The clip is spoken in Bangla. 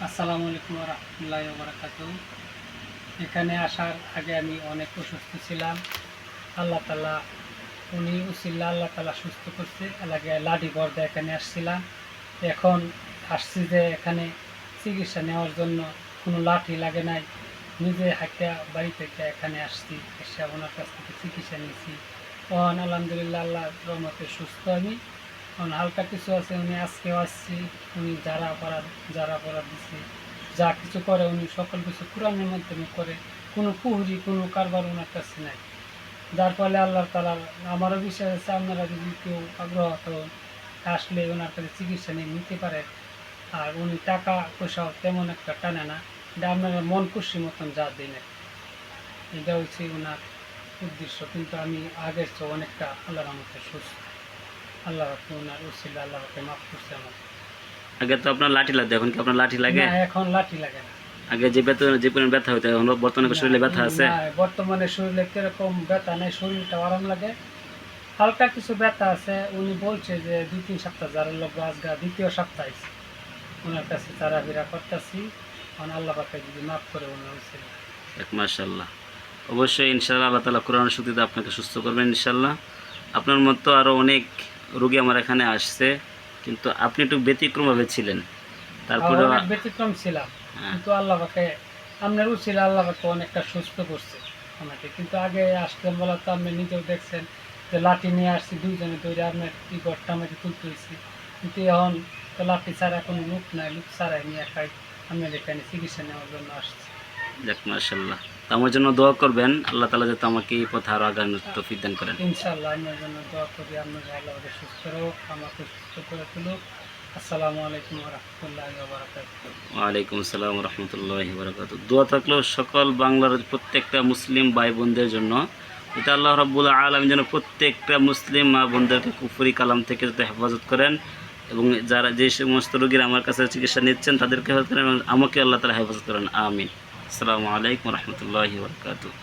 আসসালামু আলাইকুম ওয়া রাহমাতুল্লাহি ওয়া বারাকাতুহু। এখানে আসার আগে আমি অনেক অসুস্থ ছিলাম। আল্লাহ তাআলা উনি উসিলা আল্লাহ তাআলা সুস্থ করছে। লাগে লাডি বর্দা এখানে আসছিলাম। এখন আসছি যে এখানে চিকিৎসা নেওয়ার জন্য কোনো লাঠি লাগে নাই। নিজে হাঁইটা বাড়ি থেকে এখানে আসছি। এসে ওনার কাছ থেকে চিকিৎসা নিয়েছি। তখন আলহামদুলিল্লাহ আল্লাহর রহমতে সুস্থ আমি। এখন হালকা কিছু আছে, উনি আজকেও আসছি। উনি যারা পড়া দিচ্ছে, যা কিছু করে উনি সকল কিছু কোরআনের মাধ্যমে করে। কোনো কুহুরি কোনো কারবার ওনার কাছে নাই। যার ফলে আল্লাহ তাআলা আমারও বিশ্বাস আছে, আপনারা যদি কেউ আগ্রহ থাকেন আসলে ওনার কাছে চিকিৎসা নিয়ে নিতে পারে। আর উনি টাকা পয়সাও তেমন একটা টানে না, এটা আপনারা মন খুশি মতন যা দিন। এটা হচ্ছে ওনার উদ্দেশ্য। কিন্তু আমি আগের চেয়ে অনেকটা আল্লাহর রহমতে সুস্থ। আল্লাহ ওনার উসিলা আল্লাহকে মাফ করছে আমার। আগে তো আপনার লাঠি লাগতো, এখন কি আপনার লাঠি লাগে? না, এখন লাঠি লাগে না। আগে যে পরিমাণ ব্যথা হতো, এখন বর্তমানে শরীরে ব্যথা আছে? না, বর্তমানে শরীরে কিরকম ব্যথা নেই, শরীরটা আরাম লাগে। হালকা কিছু ব্যথা আছে। উনি বলছে যে 2-3 সপ্তাহ যারা লোক আজগা দ্বিতীয় সপ্তাহ আইছে ওনার কাছে তারাবিরা করতেছি। আল্লাহ পাকে যদি মাফ করে উনি হয়েছিল। মাশাআল্লাহ। অবশ্যই ইনশাআল্লাহ আল্লাহ তাআলা কোরআনের শক্তিতে আপনাকে সুস্থ করবেন ইনশাআল্লাহ। আপনার মতো আরও অনেক রোগী আমার এখানে আসছে, কিন্তু আপনি একটু ব্যতিক্রমভাবে ছিলেন। তারপরে অনেক ব্যতিক্রম ছিলাম, কিন্তু আল্লাহ পাকে আপনার উচিত আল্লাহ পাকে অনেকটা সুস্থ করছে আমাকে। কিন্তু আগে আসলাম বলা তো আপনি নিজেও দেখছেন যে লাঠি নিয়ে আসছি, দুইজনে দৌড়ে আপনার এই ঘরটা আমাকে তুলতে হয়েছি। কিন্তু এখন তো লাঠি ছাড়া কোনো লোক নাই, লোক ছাড়াই নিয়ে একাই আপনার এখানে চিকিৎসা নেওয়ার জন্য আসছি। যাক মাশাআল্লাহ। আমার জন্য দোয়া করবেন, আল্লাহ তাআলা যাতে আমাকে এই পথে আরও আগানোর তৌফিক দান করেন। ইনশাআল্লাহ আপনার জন্য দোয়া করি, আপনার আল্লাহ সুস্থ হোক, আমাকে সুস্থ করে তুলুক। আসসালামু আলাইকুম ওয়া রাহমাতুল্লাহি ওয়া বারাকাতুহু। ওয়ালাইকুম আসসালাম রহমতুল্লাহি বারাকাতুহু। দোয়া থাকলেও সকল বাংলার প্রত্যেকটা মুসলিম ভাই বোনদের জন্য, এটা আল্লাহ রাব্বুল আলামিন যেন প্রত্যেকটা মুসলিম মা বোনদেরকে কুফরি কালাম থেকে যাতে হেফাজত করেন, এবং যারা যে সমস্ত রোগীরা আমার কাছে চিকিৎসা নিচ্ছেন তাদেরকে হেফাজত করেন, এবং আমাকে আল্লাহ তাআলা হেফাজত করেন। আমিন। আসসালামু আলাইকুম রহমতুল্লাহি বারাকাতুহু।